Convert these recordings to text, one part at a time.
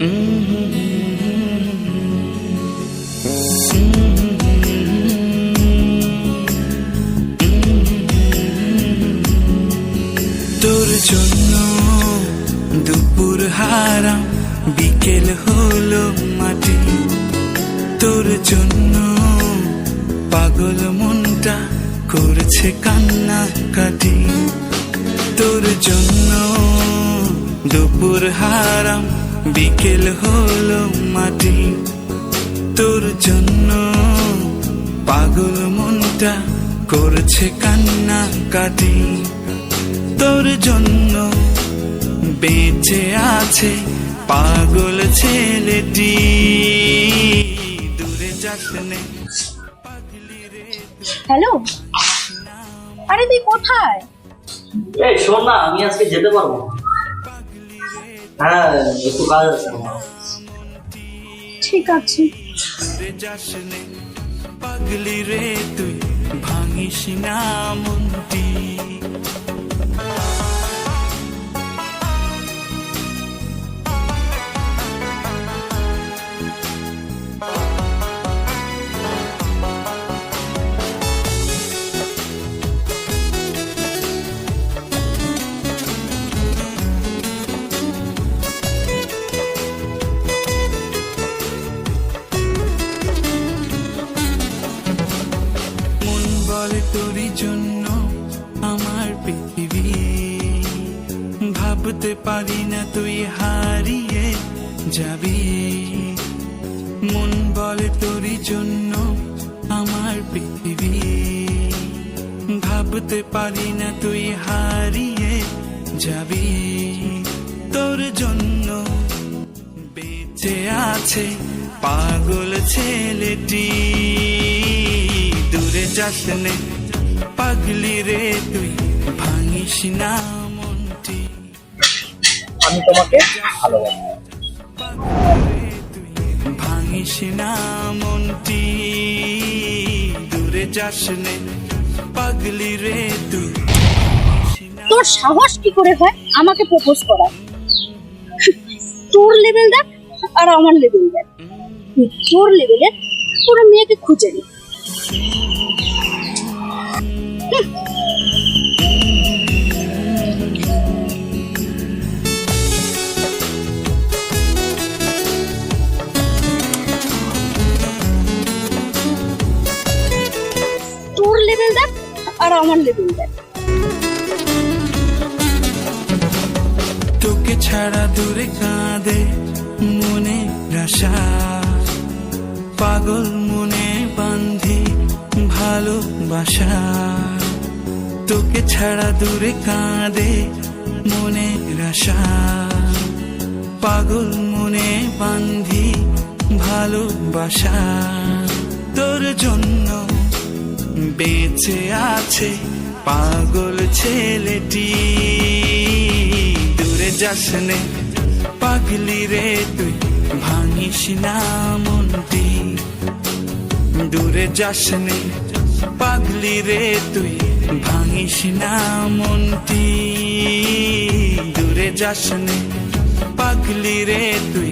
তোর জন্য দুপুর হারাম, বিকেল হলো মাটি। তোর জন্য পাগল মনটা করছে কান্না কাটি। তোর জন্য দুপুর হারাম, বিকেল হলো মাটি। তোর জন্য পাগল মনটা করছে কান্না কাটি। তোর জন্য বেঁচে আছে পাগল ছেলেটি। দূরে যাস নে পাগলি রে। হ্যালো, আরে তুই কোথায়? এই শোন না, আমি আজকে যেতে পারবো না। হ্যাঁ, একটু কাজ আছে আমার। ঠিক আছে। দূরে যাস নে পাগলি রে, তুই ভাঙিস না মনটি। তোরই জন্য আমার পৃথিবী, ভাবতে পারি না তুই হারিয়ে যাবি। মন বলে তোরই জন্য আমার পৃথিবী, ভাবতে পারি না তুই হারিয়ে যাবি। তোর জন্য বেঁচে আছে পাগল ছেলেটি। দূরে যাস নে পাগলি রে, তুই ভাঙিস না মনটি। আমি তোমাকে ভালোবাসি। তুই ভাঙিস না মনটি। দূরে যাস নে পাগলি রে, তুই। তোর সাহস কি করে হয় আমাকে প্রপোজ করা? তোর লেভেল দেখ আর আমার লেভেল দেখ। তোর লেভেলের কোনো মেয়েকে খুঁজে নে। তোর লেভেল দেখ আর আমার লেভেল দেখ। তোকে ছাড়া দূরে কাঁদে মনে আশা, পাগল মনে বান্ধি ভালোবাসা। তোকে ছাড়া দূরে কাঁদে মনে আশা, পাগল মনে বান্ধি ভালোবাসা। তোর জন্য বেঁচে আছে পাগল ছেলেটি। দূরে যাস নে পাগলি রে, তুই ভাঙিস না মনটি। দূরে যাস নে পাগলি রে, তুই ভাঙিস না মনটি। দূরে যাস নে পাগলি রে, তুই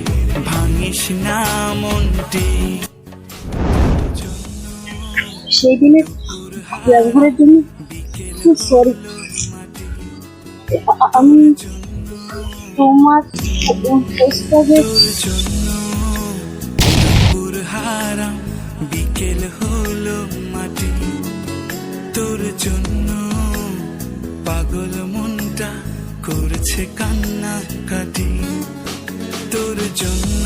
ভাঙিস না মনটি। সেই দিনের ব্যবহারের জন্য খুব সরি। আমি তোমার প্রস্তাবে দুপুর হারাম, বিকেল হলো মাটি। তোর জন্য পাগল মনটা করছে কান্না কাটি। তোর জন্য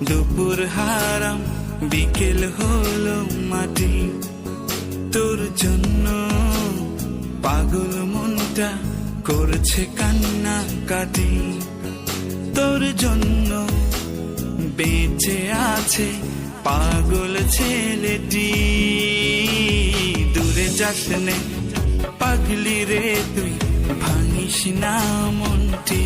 দুপুর হারাম, বিকেল হলো মাটি। তোর জন্য পাগল মনটা করছে কান্না কাটি। তোর জন্য বেঁচে আছে পাগল ছেলেটি। দূরে যাস নে পাগলি রে, তুই ভাঙিস না মনটি।